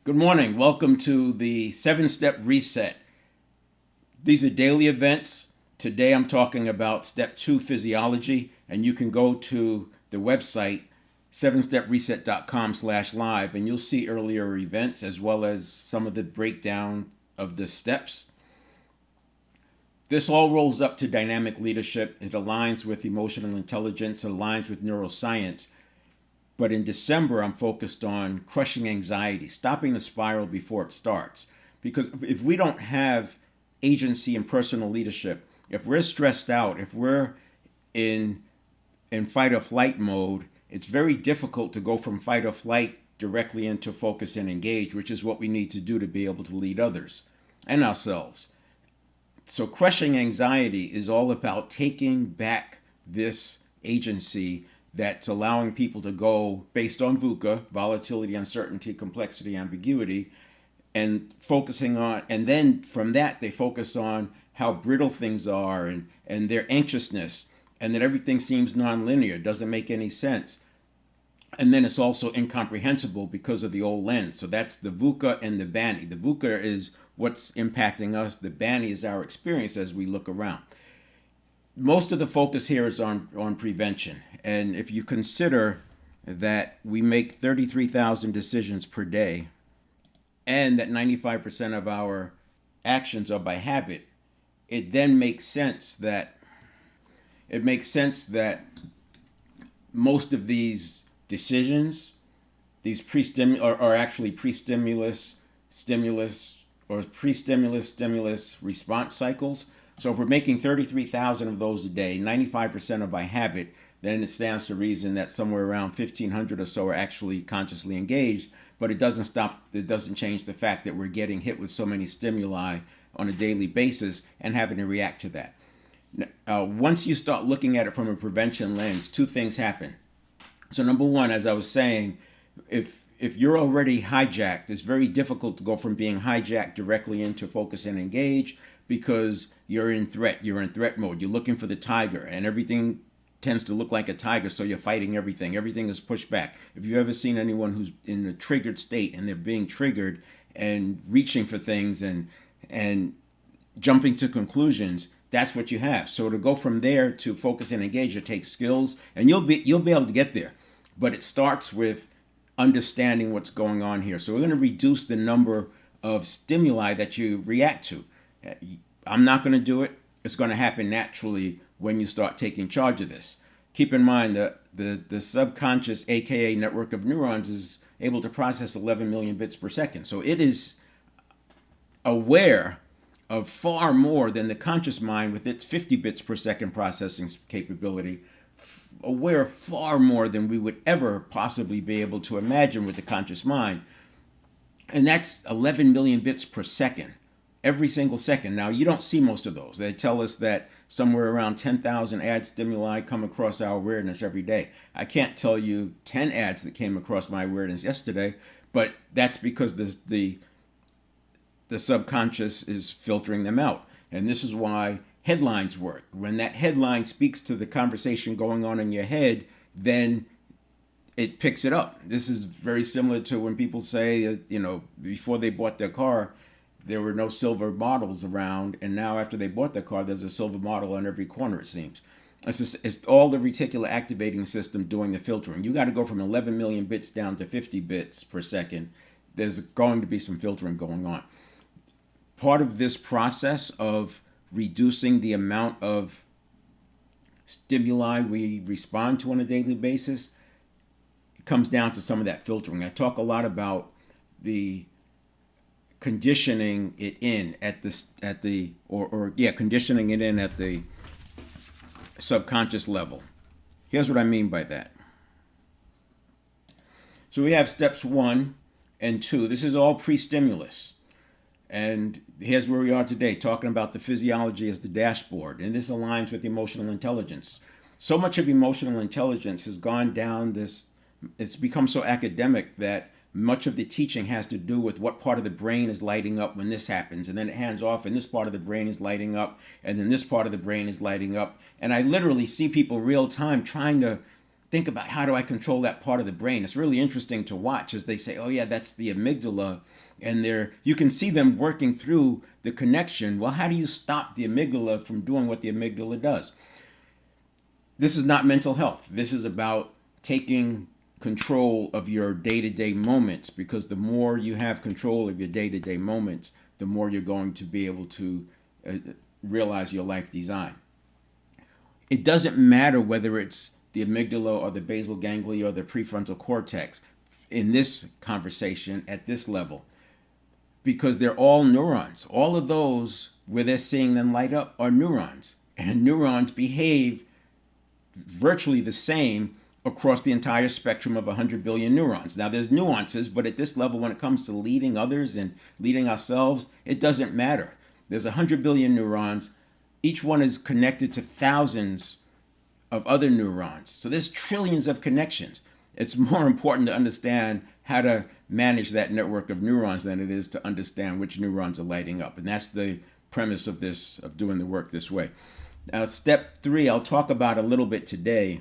Good morning. Welcome to the 7-Step Reset. These are daily events. Today I'm talking about Step 2 Physiology, and you can go to the website 7stepreset.com/live and you'll see earlier events as well as some of the breakdown of the steps. This all rolls up to dynamic leadership. It aligns with emotional intelligence, it aligns with neuroscience. But in December, I'm focused on crushing anxiety, stopping the spiral before it starts. Because if we don't have agency and personal leadership, if we're stressed out, if we're in fight or flight mode, it's very difficult to go from fight or flight directly into focus and engage, which is what we need to do to be able to lead others and ourselves. So crushing anxiety is all about taking back this agency that's allowing people to go based on VUCA, volatility, uncertainty, complexity, ambiguity, and focusing on, and then from that they focus on how brittle things are and their anxiousness, and that everything seems nonlinear, doesn't make any sense. And then it's also incomprehensible because of the old lens. So that's the VUCA and the BANI. The VUCA is what's impacting us. The BANI is our experience as we look around. Most of the focus here is on prevention. And if you consider that we make 33,000 decisions per day and that 95% of our actions are by habit, it then makes sense that most of these decisions, these are actually pre-stimulus, stimulus, or pre-stimulus, stimulus response cycles. So if we're making 33,000 of those a day, 95% are by habit, then it stands to reason that somewhere around 1,500 or so are actually consciously engaged, but it doesn't change the fact that we're getting hit with so many stimuli on a daily basis and having to react to that. Once you start looking at it from a prevention lens, two things happen. So number one, as I was saying, if you're already hijacked, it's very difficult to go from being hijacked directly into focus and engage because you're in threat mode. You're looking for the tiger, and everything tends to look like a tiger, so you're fighting everything. Everything is pushed back. If you've ever seen anyone who's in a triggered state and they're being triggered and reaching for things and jumping to conclusions, that's what you have. So to go from there to focus and engage, it takes skills, and you'll be able to get there. But it starts with understanding what's going on here. So we're going to reduce the number of stimuli that you react to. I'm not going to do it. It's going to happen naturally when you start taking charge of this. Keep in mind that the subconscious, aka network of neurons, is able to process 11 million bits per second. So it is aware of far more than the conscious mind with its 50 bits per second processing capability, aware of far more than we would ever possibly be able to imagine with the conscious mind. And that's 11 million bits per second, every single second. Now, you don't see most of those. They tell us that somewhere around 10,000 ad stimuli come across our awareness every day. I can't tell you 10 ads that came across my awareness yesterday, but that's because the subconscious is filtering them out. And this is why headlines work. When that headline speaks to the conversation going on in your head, then it picks it up. This is very similar to when people say, before they bought their car, there were no silver models around, and now after they bought their car, there's a silver model on every corner, it seems. It's all the reticular activating system doing the filtering. You got to go from 11 million bits down to 50 bits per second. There's going to be some filtering going on. Part of this process of reducing the amount of stimuli we respond to on a daily basis comes down to some of that filtering. I talk a lot about the conditioning it in conditioning it in at the subconscious level. Here's what I mean by that. So we have steps 1 and 2. This is all pre-stimulus. And here's where we are today, talking about the physiology as the dashboard. And this aligns with emotional intelligence. So much of emotional intelligence has gone down it's become so academic that much of the teaching has to do with what part of the brain is lighting up when this happens. And then it hands off, and this part of the brain is lighting up, and then this part of the brain is lighting up. And I literally see people real time trying to think about how do I control that part of the brain. It's really interesting to watch as they say, oh yeah, that's the amygdala. And you can see them working through the connection. Well, how do you stop the amygdala from doing what the amygdala does? This is not mental health. This is about taking control of your day-to-day moments, because the more you have control of your day-to-day moments, the more you're going to be able to realize your life design. It doesn't matter whether it's the amygdala or the basal ganglia or the prefrontal cortex in this conversation at this level, because they're all neurons. All of those where they're seeing them light up are neurons, and neurons behave virtually the same across the entire spectrum of 100 billion neurons. Now, there's nuances, but at this level, when it comes to leading others and leading ourselves, it doesn't matter. There's 100 billion neurons. Each one is connected to thousands of other neurons. So there's trillions of connections. It's more important to understand how to manage that network of neurons than it is to understand which neurons are lighting up. And that's the premise of this, of doing the work this way. Now, step 3, I'll talk about a little bit today,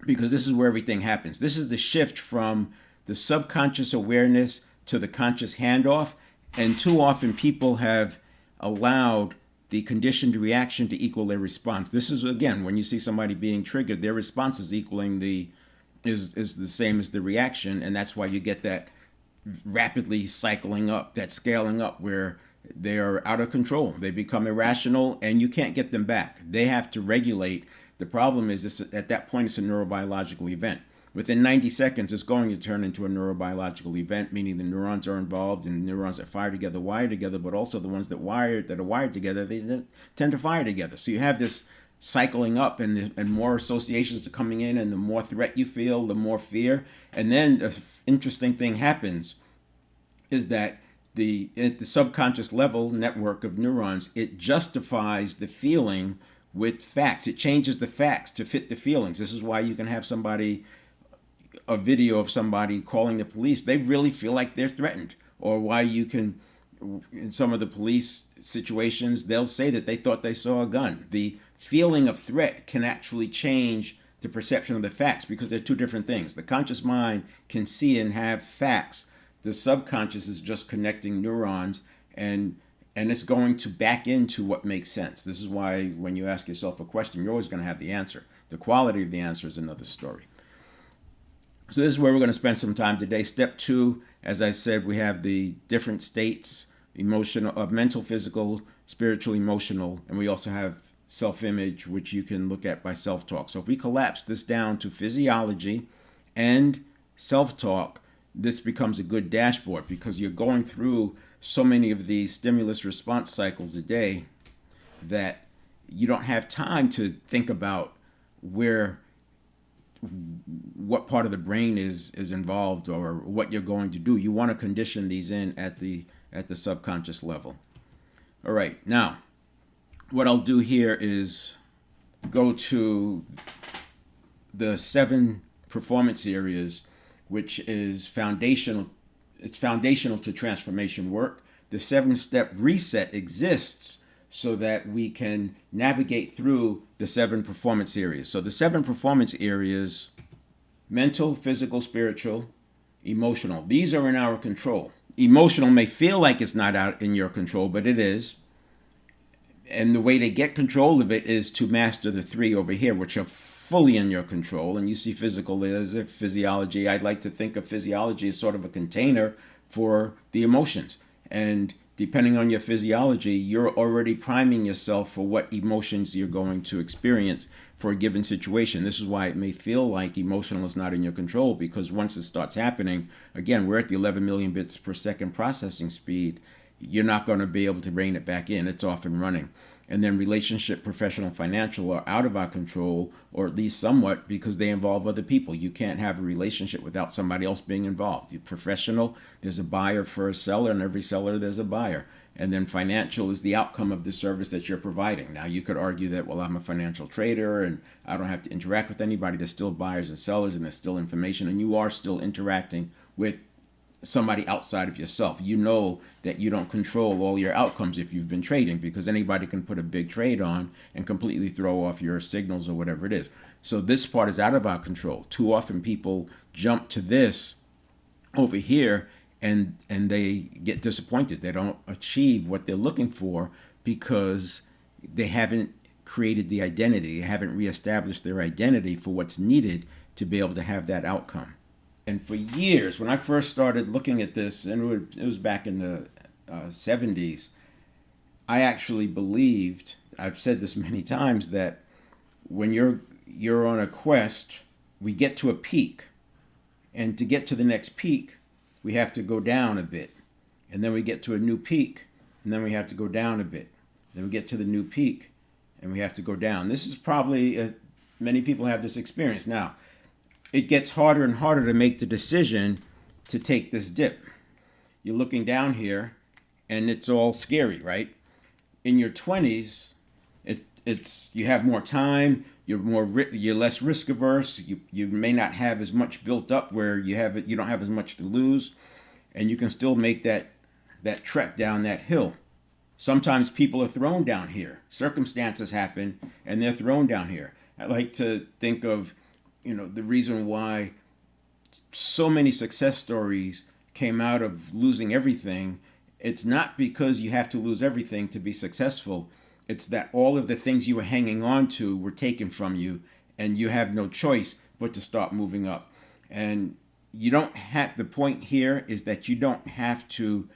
because this is where everything happens. This is the shift from the subconscious awareness to the conscious handoff. And too often people have allowed the conditioned reaction to equal their response. This is, again, when you see somebody being triggered, their response is equaling is the same as the reaction. And that's why you get that rapidly cycling up, that scaling up, where they are out of control. They become irrational and you can't get them back. They have to regulate. The problem is at that point, it's a neurobiological event. Within 90 seconds, it's going to turn into a neurobiological event, meaning the neurons are involved, and neurons that fire together wire together, but also the ones that are wired together, they tend to fire together. So you have this cycling up, and more associations are coming in, and the more threat you feel, the more fear. And then an interesting thing happens is that at the subconscious level network of neurons, it justifies the feeling with facts. It changes the facts to fit the feelings. This is why you can have a video of somebody calling the police. They really feel like they're threatened. Or why you can, in some of the police situations, they'll say that they thought they saw a gun. The feeling of threat can actually change the perception of the facts, because they're two different things. The conscious mind can see and have facts. The subconscious is just connecting neurons, and it's going to back into what makes sense. This is why when you ask yourself a question, you're always going to have the answer. The quality of the answer is another story. So this is where we're going to spend some time today. Step 2, as I said, we have the different states, emotional, mental, physical, spiritual, emotional, and we also have self-image, which you can look at by self-talk. So if we collapse this down to physiology and self-talk, this becomes a good dashboard, because you're going through so many of these stimulus response cycles a day that you don't have time to think about what part of the brain is involved or what you're going to do. You want to condition these in at the subconscious level. All right, now what I'll do here is go to the 7 performance areas, which is foundational. It's foundational to transformation work. The 7-step reset exists so that we can navigate through the 7 performance areas. So the 7 performance areas: mental, physical, spiritual, emotional. These are in our control. Emotional may feel like it's not out in your control, but it is. And the way to get control of it is to master the 3 over here, which are fully in your control. And you see physical as if physiology. I'd like to think of physiology as sort of a container for the emotions. And depending on your physiology, you're already priming yourself for what emotions you're going to experience for a given situation. This is why it may feel like emotional is not in your control, because once it starts happening, again, we're at the 11 million bits per second processing speed. You're not going to be able to rein it back in. It's off and running. And then relationship, professional, financial are out of our control, or at least somewhat, because they involve other people. You can't have a relationship without somebody else being involved. Professional, there's a buyer for a seller, and every seller there's a buyer. And then financial is the outcome of the service that you're providing. Now, you could argue that, well, I'm a financial trader and I don't have to interact with anybody. There's still buyers and sellers, and there's still information, and you are still interacting with somebody outside of yourself. You know that you don't control all your outcomes if you've been trading, because anybody can put a big trade on and completely throw off your signals or whatever it is. So this part is out of our control. Too often people jump to this over here and they get disappointed. They don't achieve what they're looking for because they haven't created the identity. They haven't reestablished their identity for what's needed to be able to have that outcome. And for years, when I first started looking at this, and it was back in the 70s, I actually believed, I've said this many times, that when you're on a quest, we get to a peak. And to get to the next peak, we have to go down a bit. And then we get to a new peak, and then we have to go down a bit. Then we get to the new peak, and we have to go down. This is probably, many people have this experience. Now, it gets harder and harder to make the decision to take this dip. You're looking down here, and it's all scary, right? In your 20s, it's you have more time. You're less risk averse. You may not have as much built up where you don't have as much to lose, and you can still make that trek down that hill. Sometimes people are thrown down here. Circumstances happen, and they're thrown down here. I like to think of, the reason why so many success stories came out of losing everything. It's not because you have to lose everything to be successful. It's that all of the things you were hanging on to were taken from you, and you have no choice but to start moving up. And the point here is that you don't have to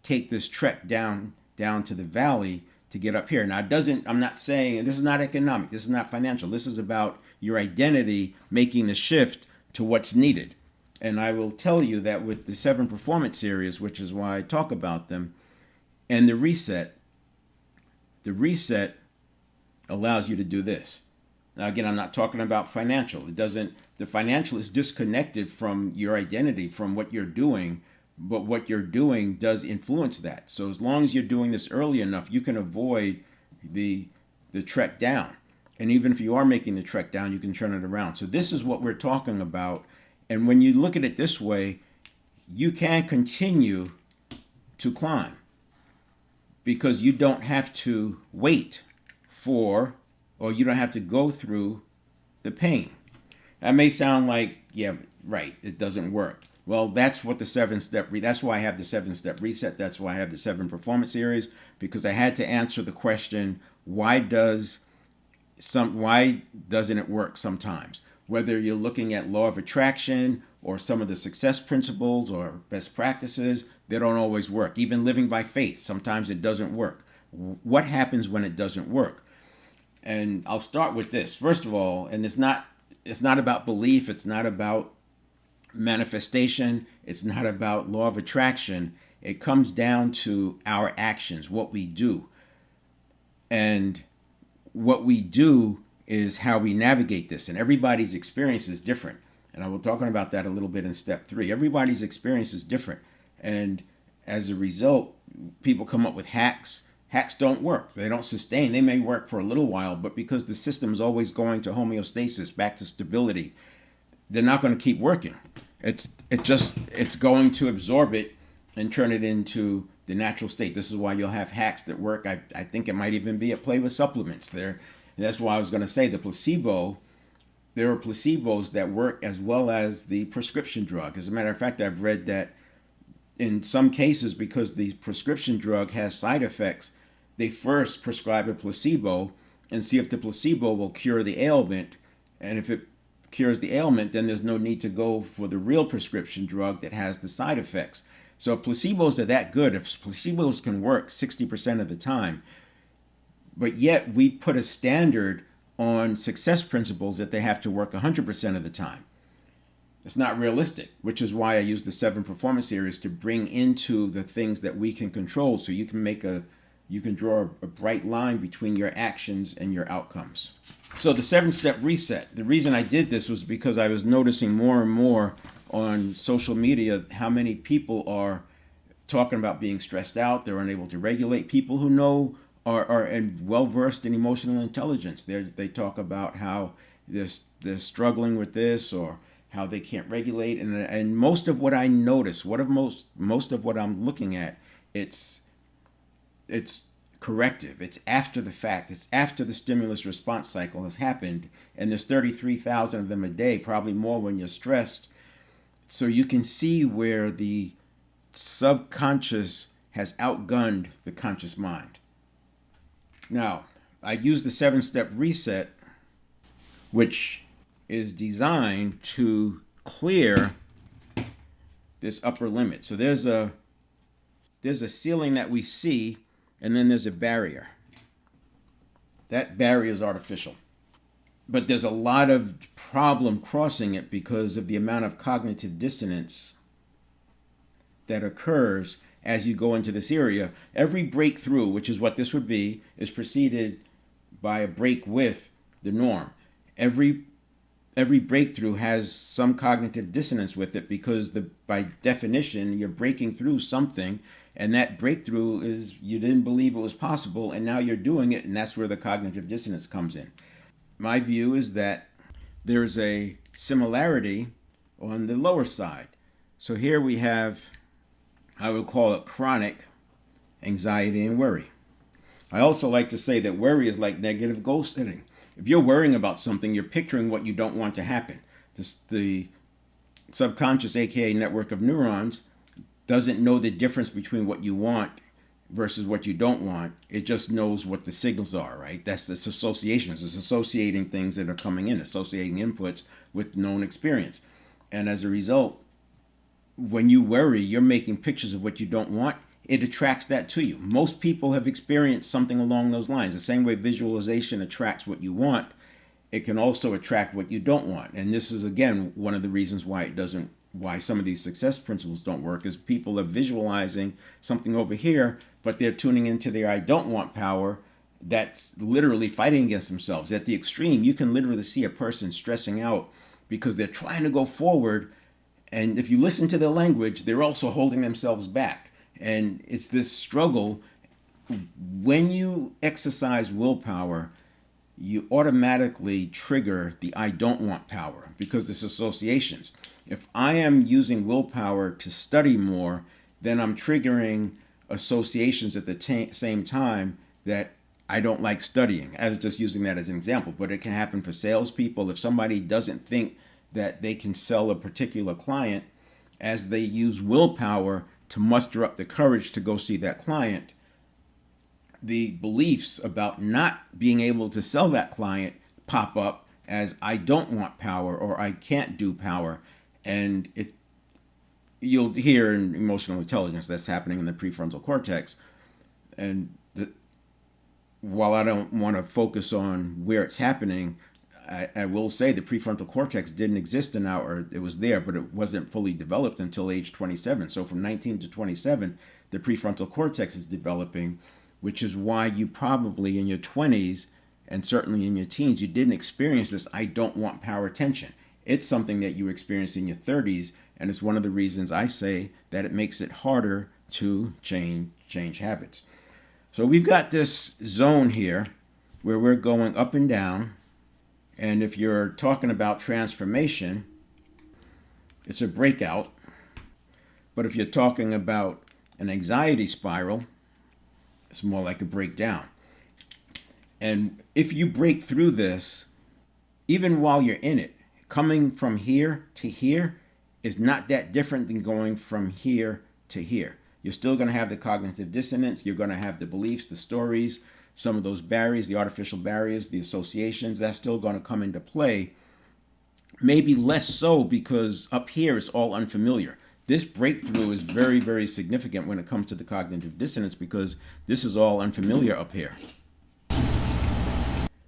take this trek down to the valley to get up here. Now, I'm not saying, this is not economic, this is not financial, this is about your identity making the shift to what's needed. And I will tell you that with the 7 performance areas, which is why I talk about them, and the reset allows you to do this. Now, again, I'm not talking about financial. The financial is disconnected from your identity, from what you're doing, but what you're doing does influence that. So as long as you're doing this early enough, you can avoid the trek down. And even if you are making the trek down, you can turn it around. So this is what we're talking about. And when you look at it this way, you can continue to climb because you don't have to wait for, or you don't have to go through the pain. That may sound like, yeah, right, it doesn't work. Well, that's what the 7-step, that's why I have the 7-step reset. That's why I have the 7 performance areas, because I had to answer the question, why doesn't it work sometimes? Whether you're looking at law of attraction or some of the success principles or best practices, they don't always work. Even living by faith, sometimes it doesn't work. What happens when it doesn't work? And I'll start with this. First of all, and it's not about belief, it's not about manifestation, it's not about law of attraction. It comes down to our actions, what we do. And what we do is how we navigate this. And everybody's experience is different. And I will talk about that a little bit in step 3. Everybody's experience is different. And as a result, people come up with hacks. Hacks don't work. They don't sustain. They may work for a little while, but because the system is always going to homeostasis, back to stability, they're not going to keep working. It's going to absorb it and turn it into the natural state. This is why you'll have hacks that work. I think it might even be at play with supplements there. And that's why I was going to say there are placebos that work as well as the prescription drug. As a matter of fact, I've read that in some cases, because the prescription drug has side effects, they first prescribe a placebo and see if the placebo will cure the ailment. And if it cures the ailment, then there's no need to go for the real prescription drug that has the side effects. So if placebos are that good, if placebos can work 60% of the time, but yet we put a standard on success principles that they have to work 100% of the time. It's not realistic, which is why I use the 7 performance areas to bring into the things that we can control, so you can draw a bright line between your actions and your outcomes. So the 7-step reset, the reason I did this was because I was noticing more and more on social media how many people are talking about being stressed out, they're unable to regulate. People who know are well-versed in emotional intelligence. They talk about how they're struggling with this, or how they can't regulate. And most of what I notice, most of what I'm looking at, it's corrective. It's after the fact. It's after the stimulus response cycle has happened. And there's 33,000 of them a day, probably more when you're stressed. So you can see where the subconscious has outgunned the conscious mind. Now, I use the 7-step reset, which is designed to clear this upper limit. So there's a ceiling that we see, and then there's a barrier. That barrier is artificial. But there's a lot of problem crossing it because of the amount of cognitive dissonance that occurs as you go into this area. Every breakthrough, which is what this would be, is preceded by a break with the norm. Every breakthrough has some cognitive dissonance with it because by definition, you're breaking through something, and that breakthrough is you didn't believe it was possible, and now you're doing it, and that's where the cognitive dissonance comes in. My view is that there's a similarity on the lower side. So here we have, I would call it chronic anxiety and worry. I also like to say that worry is like negative goal setting. If you're worrying about something, you're picturing what you don't want to happen. The subconscious, aka network of neurons, doesn't know the difference between what you want versus what you don't want. It just knows what the signals are, right? That's its associations. It's associating things that are coming in, associating inputs with known experience. And as a result, when you worry, you're making pictures of what you don't want. It attracts that to you. Most people have experienced something along those lines. The same way visualization attracts what you want, it can also attract what you don't want. And this is, again, one of the reasons why why some of these success principles don't work, is people are visualizing something over here, but they're tuning into their I don't want power that's literally fighting against themselves. At the extreme, you can literally see a person stressing out because they're trying to go forward. And if you listen to their language, they're also holding themselves back. And it's this struggle. When you exercise willpower, you automatically trigger the I don't want power because there's associations. If I am using willpower to study more, then I'm triggering associations at the same time that I don't like studying. I was just using that as an example, but it can happen for salespeople. If somebody doesn't think that they can sell a particular client, as they use willpower to muster up the courage to go see that client, the beliefs about not being able to sell that client pop up as I don't want power or I can't do power. And you'll hear in emotional intelligence that's happening in the prefrontal cortex. And while I don't want to focus on where it's happening, I will say the prefrontal cortex didn't exist or it was there, but it wasn't fully developed until age 27. So from 19 to 27, the prefrontal cortex is developing, which is why you probably in your 20s and certainly in your teens, you didn't experience this I don't want power tension. It's something that you experience in your 30s, and it's one of the reasons I say that it makes it harder to change habits. So we've got this zone here where we're going up and down, and if you're talking about transformation, it's a breakout. But if you're talking about an anxiety spiral, it's more like a breakdown. And if you break through this, even while you're in it, coming from here to here is not that different than going from here to here. You're still going to have the cognitive dissonance. You're going to have the beliefs, the stories, some of those barriers, the artificial barriers, the associations. That's still going to come into play. Maybe less so because up here it's all unfamiliar. This breakthrough is very, very significant when it comes to the cognitive dissonance because this is all unfamiliar up here.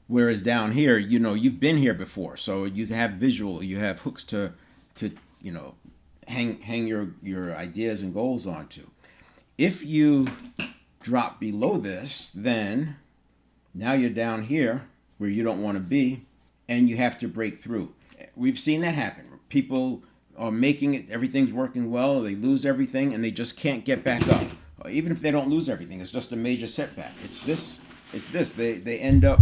Whereas down here, you've been here before, so you have visual, you have hooks to hang your ideas and goals onto. If you drop below this, then now you're down here where you don't want to be, and you have to break through. We've seen that happen. People are making it, everything's working well, they lose everything, and they just can't get back up. Even if they don't lose everything, it's just a major setback. It's this. They end up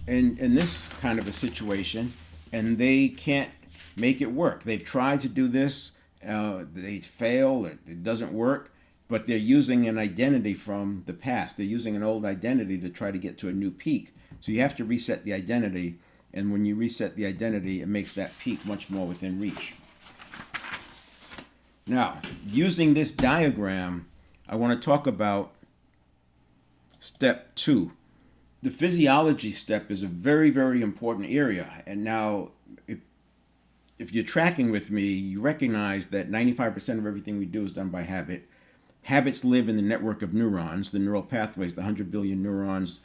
in this kind of a situation, and they can't make it work. They've tried to do this, they fail, it doesn't work, but they're using an identity from the past. They're using an old identity to try to get to a new peak. So you have to reset the identity, and when you reset the identity, it makes that peak much more within reach. Now, using this diagram, I want to talk about step 2. The physiology step is a very, very important area. And now, if you're tracking with me, you recognize that 95% of everything we do is done by habit. Habits live in the network of neurons, the neural pathways, the 100 billion neurons,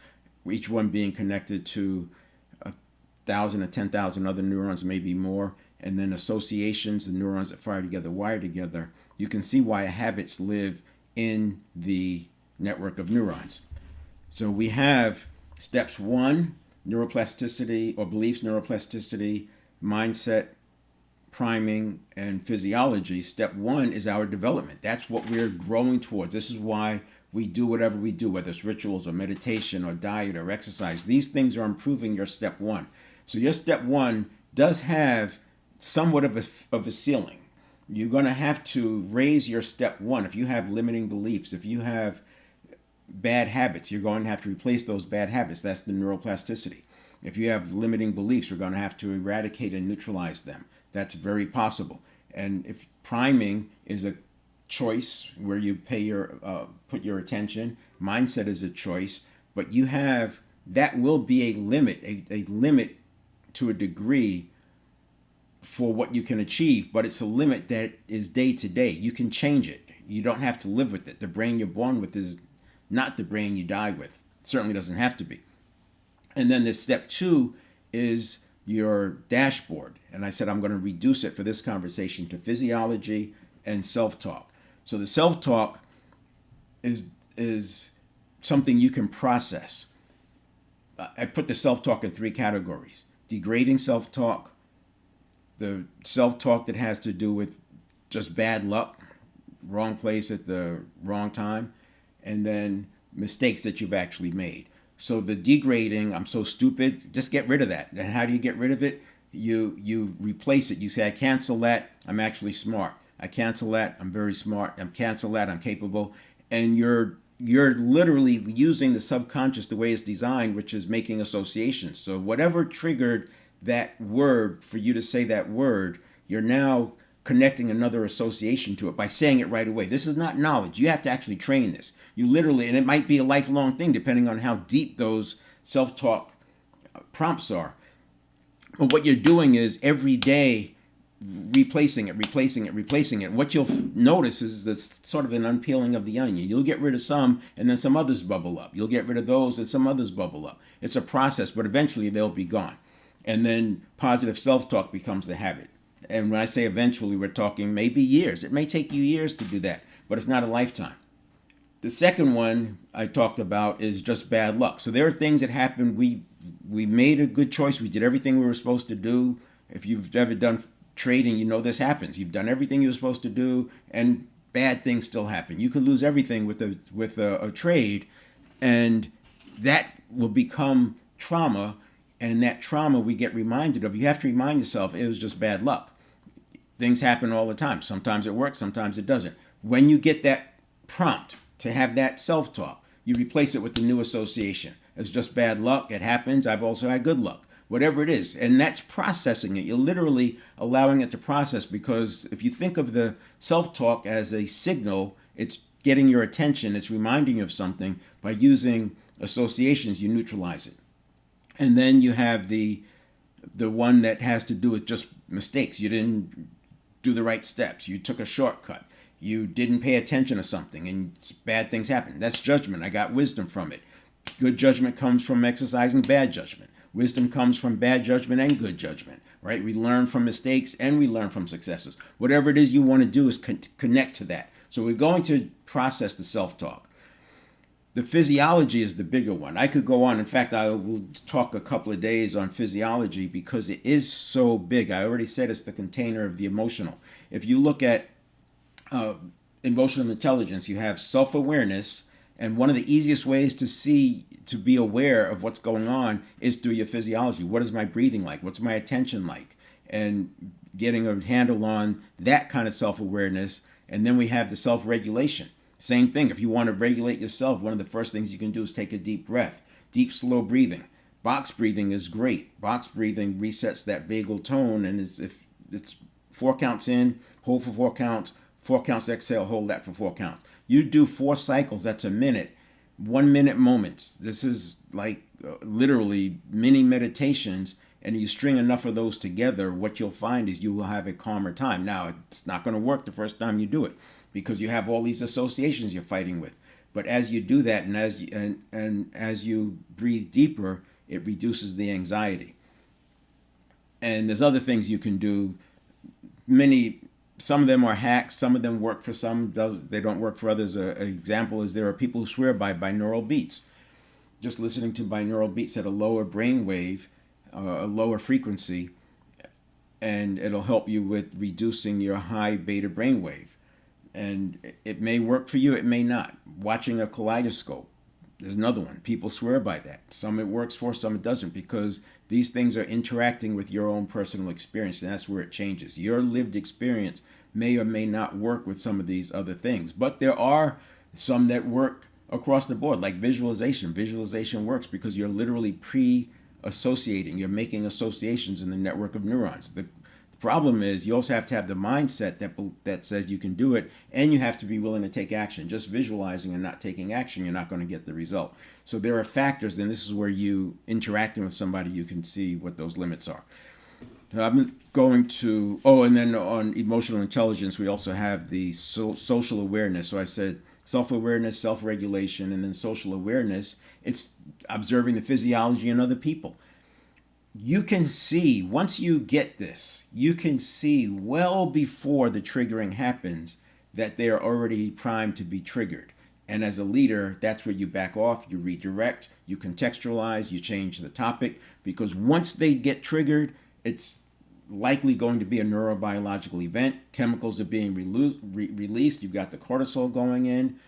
each one being connected to 1,000 or 10,000 other neurons, maybe more. And then associations, the neurons that fire together, wire together. You can see why habits live in the network of neurons. So we have steps 1, neuroplasticity or beliefs, neuroplasticity, mindset, priming, and physiology. Step 1 is our development. That's what we're growing towards. This is why we do whatever we do, whether it's rituals or meditation or diet or exercise. These things are improving your step 1. So your step 1 does have somewhat of a ceiling. You're going to have to raise your step 1. If you have limiting beliefs, if you have bad habits, you're going to have to replace those bad habits. That's the neuroplasticity. If you have limiting beliefs, you're going to have to eradicate and neutralize them. That's very possible. And if priming is a choice where you put your attention, mindset is a choice, but you have, that will be a limit, a limit to a degree for what you can achieve, but it's a limit that is day to day. You can change it. You don't have to live with it. The brain you're born with is not the brain you die with. It certainly doesn't have to be. And then the step 2 is your dashboard. And I said I'm going to reduce it for this conversation to physiology and self-talk. So the self-talk is something you can process. I put the self-talk in 3 categories: degrading self-talk, the self-talk that has to do with just bad luck, wrong place at the wrong time, and then mistakes that you've actually made. So the degrading, I'm so stupid, just get rid of that. And how do you get rid of it? You replace it. You say, I cancel that, I'm actually smart. I cancel that, I'm very smart. I cancel that, I'm capable. And you're literally using the subconscious the way it's designed, which is making associations. So whatever triggered that word for you to say that word, you're now connecting another association to it by saying it right away. This is not knowledge. You have to actually train this. You literally, and it might be a lifelong thing depending on how deep those self-talk prompts are. But what you're doing is every day replacing it. And what you'll notice is this sort of an unpeeling of the onion. You'll get rid of some, and then some others bubble up. You'll get rid of those, and some others bubble up. It's a process, but eventually they'll be gone. And then positive self-talk becomes the habit. And when I say eventually, we're talking maybe years. It may take you years to do that, but it's not a lifetime. The second one I talked about is just bad luck. So there are things that happen. We made a good choice. We did everything we were supposed to do. If you've ever done trading, you know this happens. You've done everything you were supposed to do, and bad things still happen. You could lose everything with a trade, and that will become trauma. And that trauma we get reminded of. You have to remind yourself it was just bad luck. Things happen all the time. Sometimes it works, sometimes it doesn't. When you get that prompt to have that self-talk, you replace it with the new association. It's just bad luck. It happens. I've also had good luck. Whatever it is. And that's processing it. You're literally allowing it to process, because if you think of the self-talk as a signal, it's getting your attention. It's reminding you of something. By using associations, you neutralize it. And then you have the one that has to do with just mistakes. You didn't do the right steps. You took a shortcut. You didn't pay attention to something, and bad things happen. That's judgment. I got wisdom from it. Good judgment comes from exercising bad judgment. Wisdom comes from bad judgment and good judgment, right? We learn from mistakes and we learn from successes. Whatever it is you want to do is connect to that. So we're going to process the self-talk. The physiology is the bigger one. I could go on. In fact, I will talk a couple of days on physiology because it is so big. I already said it's the container of the emotional. If you look at emotional intelligence, you have self-awareness, and one of the easiest ways to be aware of what's going on is through your physiology. What is my breathing like? What's my attention like? And getting a handle on that kind of self-awareness. And then we have the self-regulation. Same thing. If you want to regulate yourself, one of the first things you can do is take a deep breath. Deep, slow breathing. Box breathing is great. Box breathing resets that vagal tone, and if it's 4 counts in, hold for 4 counts, 4 counts exhale, hold that for 4 counts. You do 4 cycles, that's a minute. 1 minute moments. This is like literally mini meditations, and you string enough of those together, what you'll find is you will have a calmer time. Now, it's not going to work the first time you do it because you have all these associations you're fighting with. But as you do that, and as you breathe deeper, it reduces the anxiety. And there's other things you can do. Some of them are hacks. Some of them work for some. They don't work for others. An example is there are people who swear by binaural beats. Just listening to binaural beats at a lower brain wave, a lower frequency, and it'll help you with reducing your high beta brain wave. And it may work for you, it may not. Watching a kaleidoscope, there's another one. People swear by that. Some it works for, some it doesn't, because these things are interacting with your own personal experience, and that's where it changes. Your lived experience may or may not work with some of these other things, but there are some that work across the board, like visualization. Visualization works because you're literally pre-associating. You're making associations in the network of neurons. The problem is you also have to have the mindset that says you can do it, and you have to be willing to take action. Just visualizing and not taking action, you're not going to get the result. So there are factors, and this is where you interacting with somebody, you can see what those limits are. I'm going to, and then on emotional intelligence, we also have the social awareness. So I said self-awareness, self-regulation, and then social awareness. It's observing the physiology in other people. You can see, once you get this, you can see well before the triggering happens that they are already primed to be triggered. And as a leader, that's where you back off, you redirect, you contextualize, you change the topic, because once they get triggered, it's likely going to be a neurobiological event. Chemicals are being released. You've got the cortisol going in.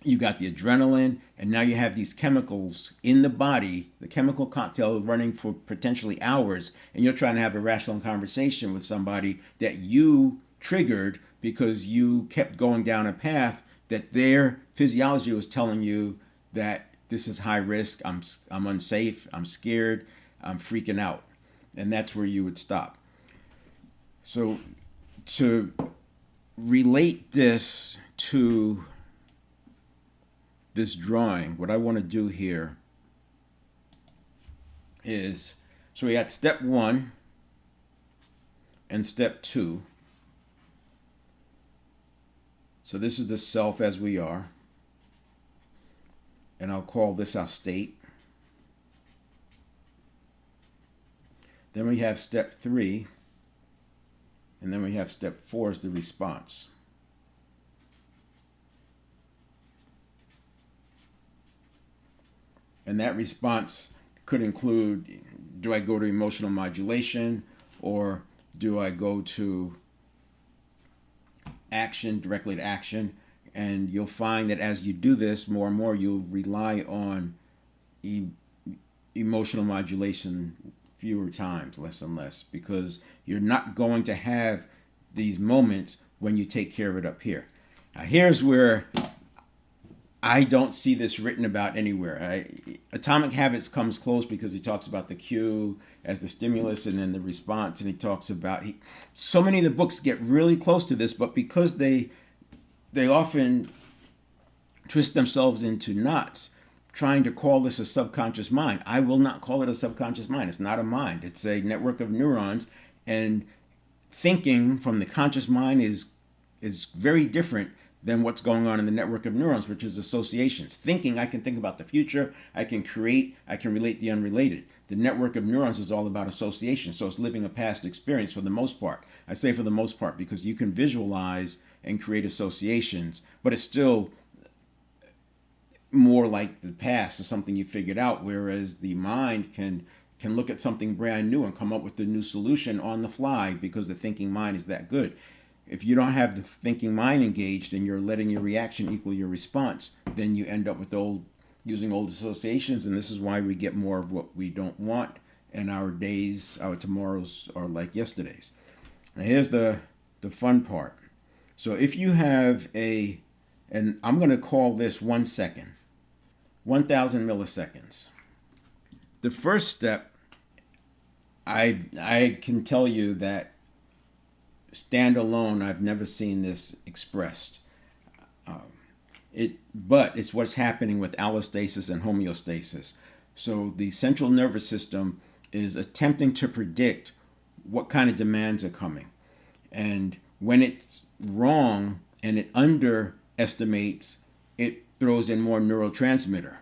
You got the adrenaline, and now you have these chemicals in the body, the chemical cocktail running for potentially hours, and you're trying to have a rational conversation with somebody that you triggered because you kept going down a path that their physiology was telling you that this is high risk, I'm unsafe, I'm scared, I'm freaking out. And that's where you would stop. So to relate this to this drawing, what I want to do here is, so we got step 1 and step 2. So this is the self as we are, and I'll call this our state. Then we have step 3, and then we have step 4 is the response. And that response could include, do I go to emotional modulation, or do I go to action, directly to action? And you'll find that as you do this more and more, you'll rely on emotional modulation fewer times, less and less, because you're not going to have these moments when you take care of it up here. Now here's where I don't see this written about anywhere. Atomic Habits comes close because he talks about the cue as the stimulus and then the response, and he talks about, so many of the books get really close to this, but because they often twist themselves into knots trying to call this a subconscious mind. I will not call it a subconscious mind. It's not a mind. It's a network of neurons, and thinking from the conscious mind is very different than what's going on in the network of neurons, which is associations. Thinking, I can think about the future, I can create, I can relate the unrelated. The network of neurons is all about association, so it's living a past experience for the most part. I say for the most part because you can visualize and create associations, but it's still more like the past is something you figured out, whereas the mind can look at something brand new and come up with a new solution on the fly because the thinking mind is that good. If you don't have the thinking mind engaged and you're letting your reaction equal your response, then you end up with using old associations, and this is why we get more of what we don't want, and our tomorrows are like yesterdays. Now here's the fun part. So if you have a And I'm going to call this 1 second, 1,000 milliseconds. The first step, I can tell you that standalone, I've never seen this expressed. But it's what's happening with allostasis and homeostasis. So the central nervous system is attempting to predict what kind of demands are coming. And when it's wrong and it underestimates, it throws in more neurotransmitter.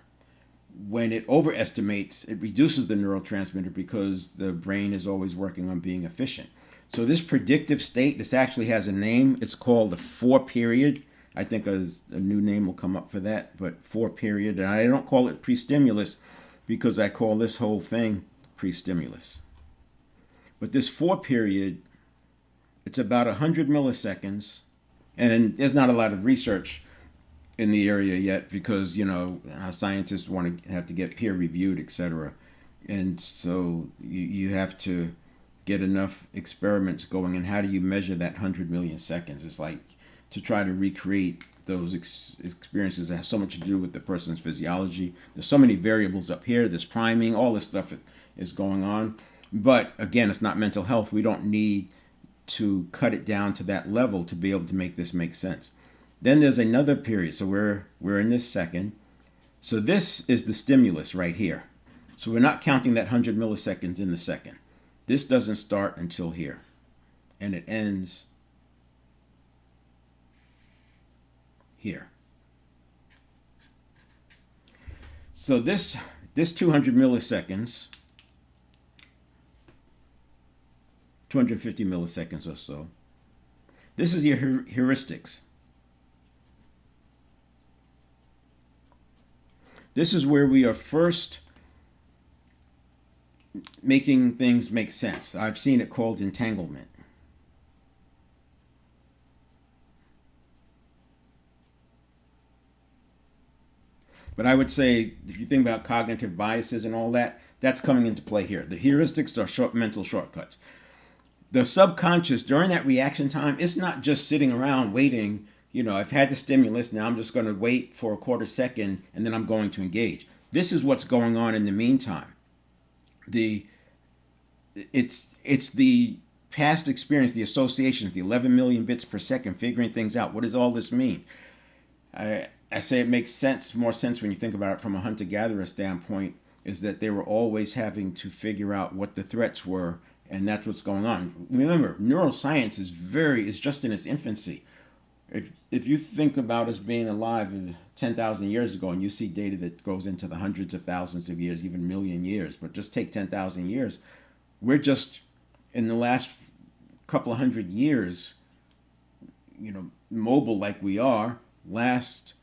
When it overestimates, it reduces the neurotransmitter because the brain is always working on being efficient. So this predictive state, this actually has a name. It's called the 4 period. I think a new name will come up for that, but 4 period. And I don't call it pre-stimulus because I call this whole thing pre-stimulus. But this 4 period, it's about 100 milliseconds, and there's not a lot of research in the area yet because, scientists want to have to get peer reviewed, etc. And so you have to get enough experiments going. And how do you measure that 100 million seconds? It's like to try to recreate those experiences that has so much to do with the person's physiology. There's so many variables up here. There's priming, all this stuff is going on. But again, it's not mental health. We don't need to cut it down to that level to be able to make this make sense. Then there's another period. So we're in this second. So this is the stimulus right here. So we're not counting that 100 milliseconds in the second. This doesn't start until here. And it ends here. So this 200 milliseconds, 250 milliseconds or so, this is your heuristics. This is where we are first making things make sense. I've seen it called entanglement. But I would say, if you think about cognitive biases and all that, that's coming into play here. The heuristics are mental shortcuts. The subconscious, during that reaction time, it's not just sitting around waiting. I've had the stimulus, now I'm just going to wait for a quarter second, and then I'm going to engage. This is what's going on in the meantime. It's the past experience, the associations, the 11 million bits per second, figuring things out. What does all this mean? I say it makes more sense when you think about it from a hunter-gatherer standpoint, is that they were always having to figure out what the threats were, and that's what's going on. Remember, neuroscience is just in its infancy. If you think about us being alive 10,000 years ago, and you see data that goes into the hundreds of thousands of years, even million years, but just take 10,000 years, we're just, in the last couple of hundred years, mobile like we are. Last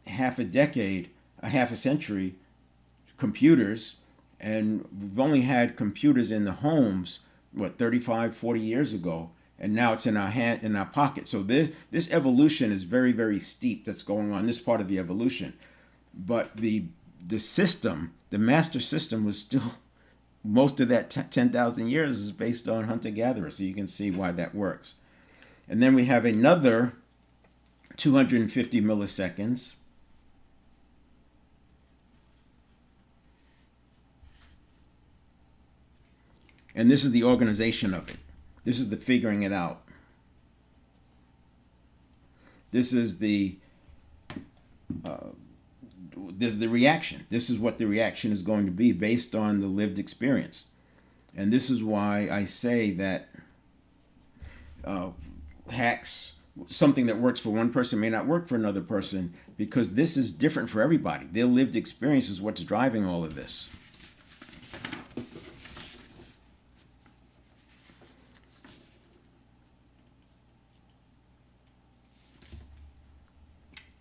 half a decade, half a century, computers, and we've only had computers in the homes, 35, 40 years ago, and now it's in our hand, in our pocket. So this evolution is very, very steep that's going on, this part of the evolution. But the system, the master system, was still, most of that 10,000 years is based on hunter-gatherer, so you can see why that works. And then we have another 250 milliseconds. And this is the organization of it. This is the figuring it out. This is the reaction. This is what the reaction is going to be based on the lived experience. And this is why I say that hacks, something that works for one person may not work for another person, because this is different for everybody. Their lived experience is what's driving all of this.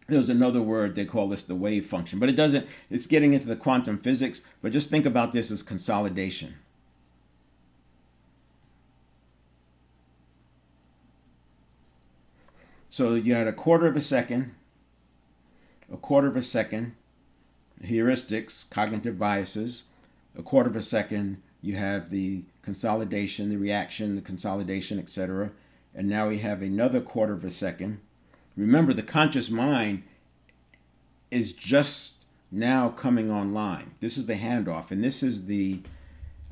There's another word, they call this the wave function, but it's getting into the quantum physics, but just think about this as consolidation. So you had a quarter of a second, heuristics, cognitive biases, a quarter of a second, you have the consolidation, the reaction, the consolidation, etc. And now we have another quarter of a second, Remember, the conscious mind is just now coming online. This is the handoff, and this is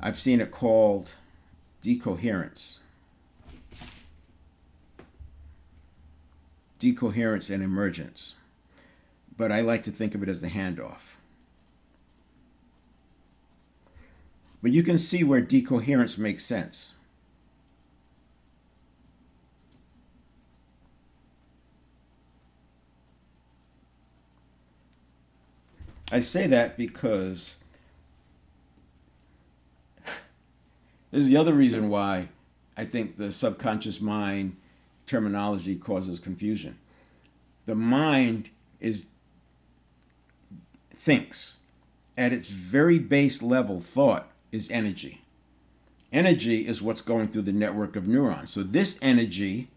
I've seen it called decoherence. Decoherence and emergence. But I like to think of it as the handoff. But you can see where decoherence makes sense. I say that because this is the other reason why I think the subconscious mind terminology causes confusion. The mind thinks. At its very base level, thought is energy. Energy is what's going through the network of neurons. So this energy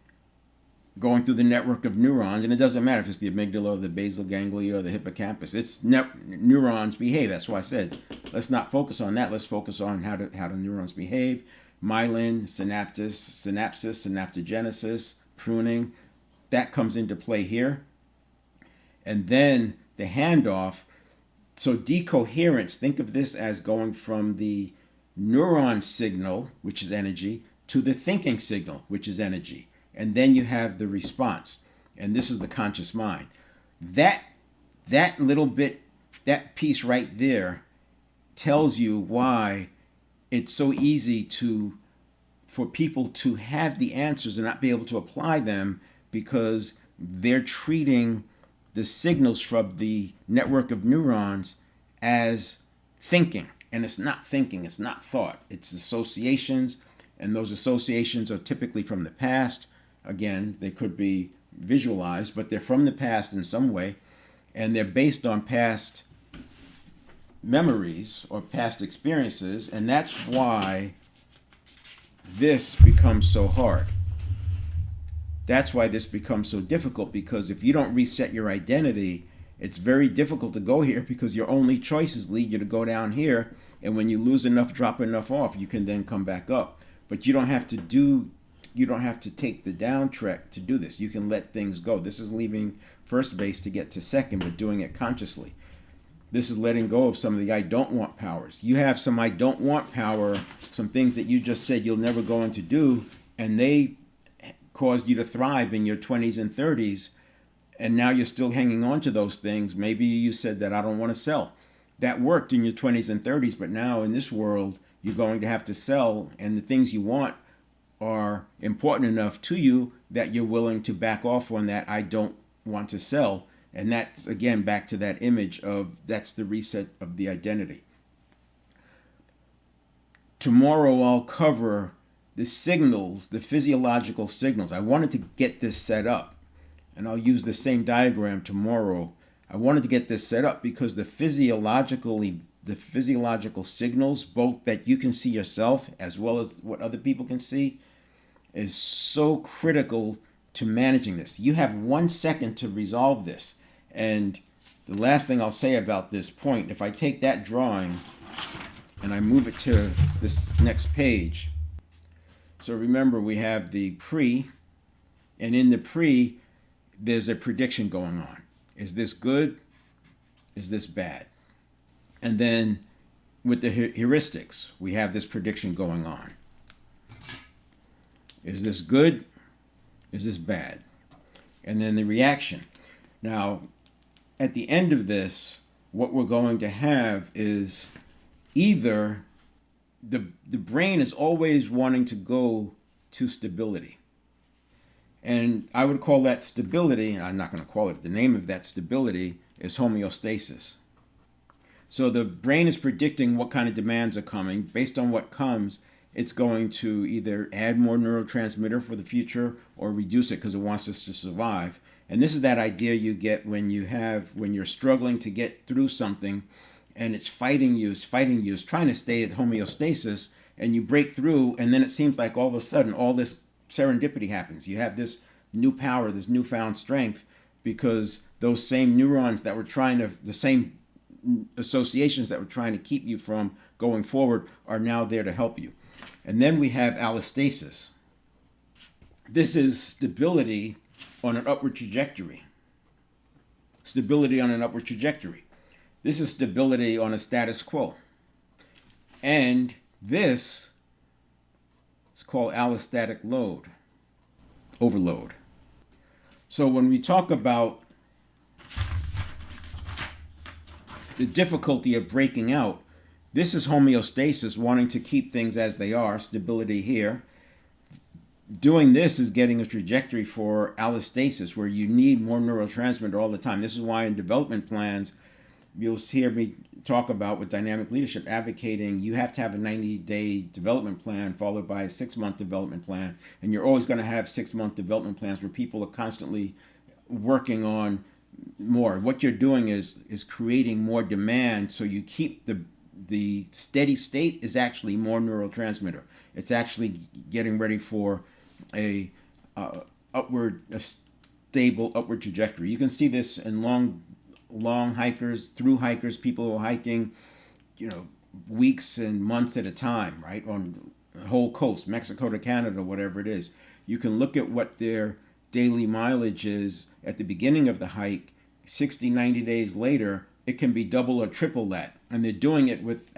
going through the network of neurons, and it doesn't matter if it's the amygdala or the basal ganglia or the hippocampus. It's neurons behave. That's why I said let's not focus on that. Let's focus on how do neurons behave. Myelin, synapsis, synaptogenesis, pruning, that comes into play here. And then the handoff. So decoherence, think of this as going from the neuron signal, which is energy, to the thinking signal, which is energy. And then you have the response. And this is the conscious mind. That little bit, that piece right there tells you why it's so easy for people to have the answers and not be able to apply them, because they're treating the signals from the network of neurons as thinking. And it's not thinking, it's not thought. It's associations, and those associations are typically from the past. Again, they could be visualized, but they're from the past in some way, and they're based on past memories or past experiences, and that's why this becomes so hard. That's why this becomes so difficult, because if you don't reset your identity, it's very difficult to go here, because your only choices lead you to go down here, and when you lose enough, drop enough off, you can then come back up. But you don't have to take the down trek to do this. You can let things go. This is leaving first base to get to second, but doing it consciously. This is letting go of some of the I don't want powers. You have some I don't want power, some things that you just said you'll never go into do, and they caused you to thrive in your 20s and 30s, and now you're still hanging on to those things. Maybe you said that I don't want to sell. That worked in your 20s and 30s, but now in this world, you're going to have to sell, and the things you want are important enough to you that you're willing to back off on that I don't want to sell. And that's, again, back to that image of that's the reset of the identity. Tomorrow I'll cover the signals, the physiological signals. I wanted to get this set up, and I'll use the same diagram tomorrow. I wanted to get this set up because the physiological signals, both that you can see yourself as well as what other people can see, is so critical to managing this. You have 1 second to resolve this. And the last thing I'll say about this point, if I take that drawing and I move it to this next page. So remember, we have the pre, and in the pre, there's a prediction going on. Is this good? Is this bad? And then with the heuristics, we have this prediction going on. Is this good? Is this bad? And then the reaction. Now, at the end of this, what we're going to have is either the brain is always wanting to go to stability. And I would call that stability, and I'm not going to call it, the name of that stability is homeostasis. So the brain is predicting what kind of demands are coming. Based on what comes, it's going to either add more neurotransmitter for the future or reduce it because it wants us to survive. And this is that idea you get when you're struggling to get through something and it's fighting you, it's trying to stay at homeostasis, and you break through, and then it seems like all of a sudden all this serendipity happens. You have this new power, this newfound strength, because those same neurons that were the same associations that were trying to keep you from going forward are now there to help you. And then we have allostasis. This is stability on an upward trajectory. Stability on an upward trajectory. This is stability on a status quo. And this is called allostatic load, overload. So when we talk about the difficulty of breaking out, this is homeostasis, wanting to keep things as they are, stability here. Doing this is getting a trajectory for allostasis, where you need more neurotransmitter all the time. This is why in development plans, you'll hear me talk about with dynamic leadership advocating you have to have a 90-day development plan followed by a 6-month development plan. And you're always going to have 6-month development plans where people are constantly working on more. What you're doing is creating more demand, so you keep the steady state is actually more neurotransmitter. It's actually getting ready for a stable upward trajectory. You can see this in long hikers, through hikers, people who are hiking, weeks and months at a time, right, on the whole coast, Mexico to Canada, whatever it is. You can look at what their daily mileage is at the beginning of the hike. 60, 90 days later, it can be double or triple that. And they're doing it with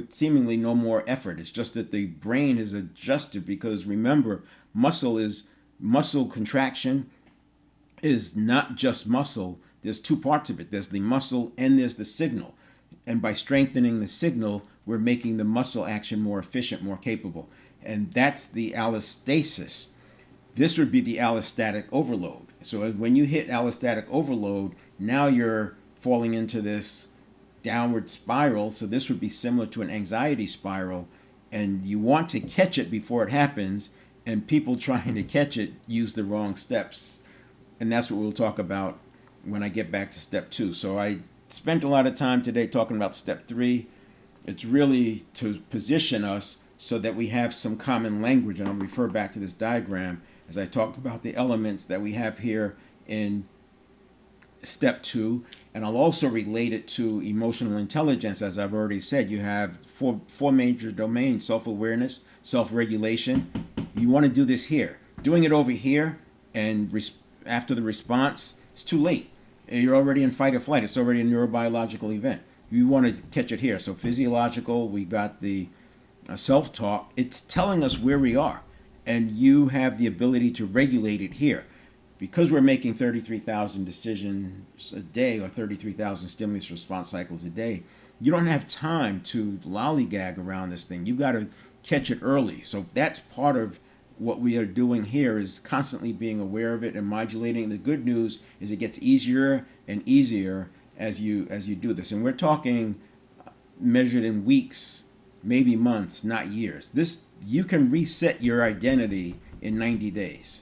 seemingly no more effort. It's just that the brain has adjusted, because remember, muscle contraction is not just muscle. There's two parts of it. There's the muscle and there's the signal. And by strengthening the signal, we're making the muscle action more efficient, more capable. And that's the allostasis. This would be the allostatic overload. So when you hit allostatic overload, now you're falling into this downward spiral. So this would be similar to an anxiety spiral. And you want to catch it before it happens. And people trying to catch it use the wrong steps. And that's what we'll talk about when I get back to step 2. So I spent a lot of time today talking about step 3. It's really to position us so that we have some common language. And I'll refer back to this diagram as I talk about the elements that we have here in step 2. And I'll also relate it to emotional intelligence. As I've already said, you have four major domains: self-awareness, self-regulation. You want to do this here. Doing it over here and after the response, it's too late. You're already in fight or flight. It's already a neurobiological event. You want to catch it here. So physiological, we got the self-talk. It's telling us where we are. And you have the ability to regulate it here. Because we're making 33,000 decisions a day, or 33,000 stimulus response cycles a day, you don't have time to lollygag around this thing. You got to catch it early. So that's part of what we are doing here, is constantly being aware of it and modulating. The good news is it gets easier and easier as you do this. And we're talking measured in weeks, maybe months, not years. You can reset your identity in 90 days.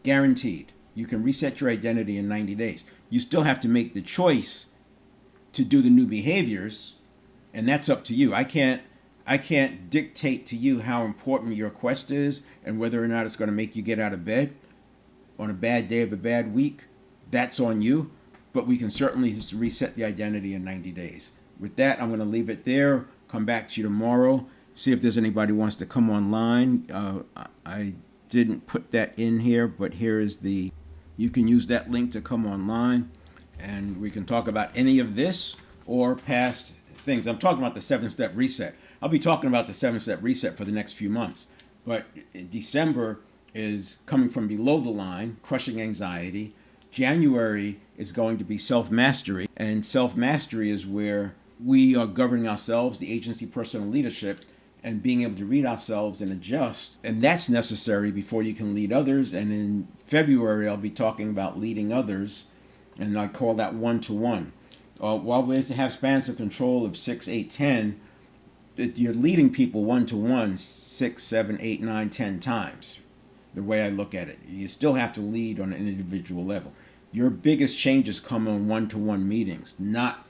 Guaranteed. You can reset your identity in 90 days. You still have to make the choice to do the new behaviors, and that's up to you. I can't dictate to you how important your quest is and whether or not it's going to make you get out of bed on a bad day of a bad week. That's on you, but we can certainly reset the identity in 90 days. With that, I'm going to leave it there. Come back to you tomorrow. See if there's anybody who wants to come online. I didn't put that in here, but here is you can use that link to come online, and we can talk about any of this or past things. I'm talking about the 7-step reset. I'll be talking about the 7-step reset for the next few months. But December is coming from below the line, crushing anxiety. January is going to be self-mastery. And self-mastery is where we are governing ourselves, the agency, personal leadership, and being able to read ourselves and adjust. And that's necessary before you can lead others. And in February, I'll be talking about leading others. And I call that one-to-one. While we have spans of control of 6, 8, 10, you're leading people one-to-one 6, 7, 8, 9, 10 times. The way I look at it, you still have to lead on an individual level. Your biggest changes come on one-to-one meetings, not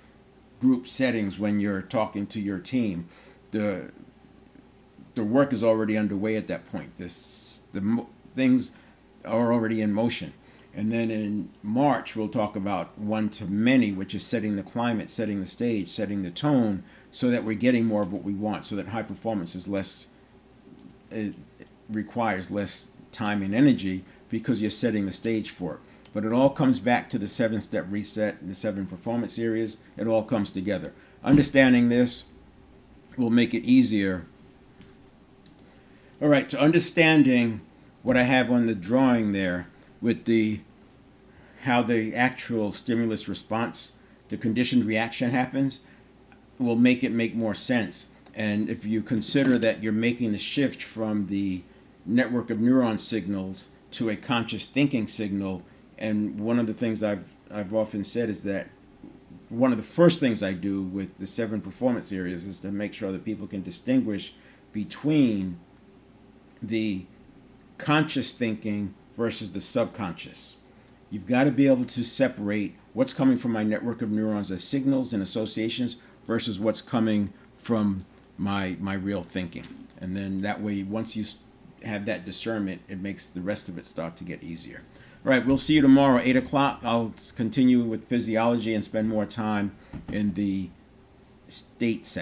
group settings when you're talking to your team. The work is already underway at that point. The things are already in motion. And then in March, we'll talk about one-to-many, which is setting the climate, setting the stage, setting the tone, so that we're getting more of what we want, so that high performance is less, it requires less time and energy, because you're setting the stage for it. But it all comes back to the 7-step reset and the 7 performance areas. It all comes together. Understanding this will make it easier. All right, to understanding what I have on the drawing there with how the actual stimulus response to conditioned reaction happens will make it make more sense. And if you consider that you're making the shift from the network of neuron signals to a conscious thinking signal, and one of the things I've often said is that one of the first things I do with the 7 performance areas is to make sure that people can distinguish between the conscious thinking versus the subconscious. You've got to be able to separate what's coming from my network of neurons as signals and associations versus what's coming from my real thinking. And then that way, once you have that discernment, it makes the rest of it start to get easier. All right, we'll see you tomorrow, 8 o'clock. I'll continue with physiology and spend more time in the state section.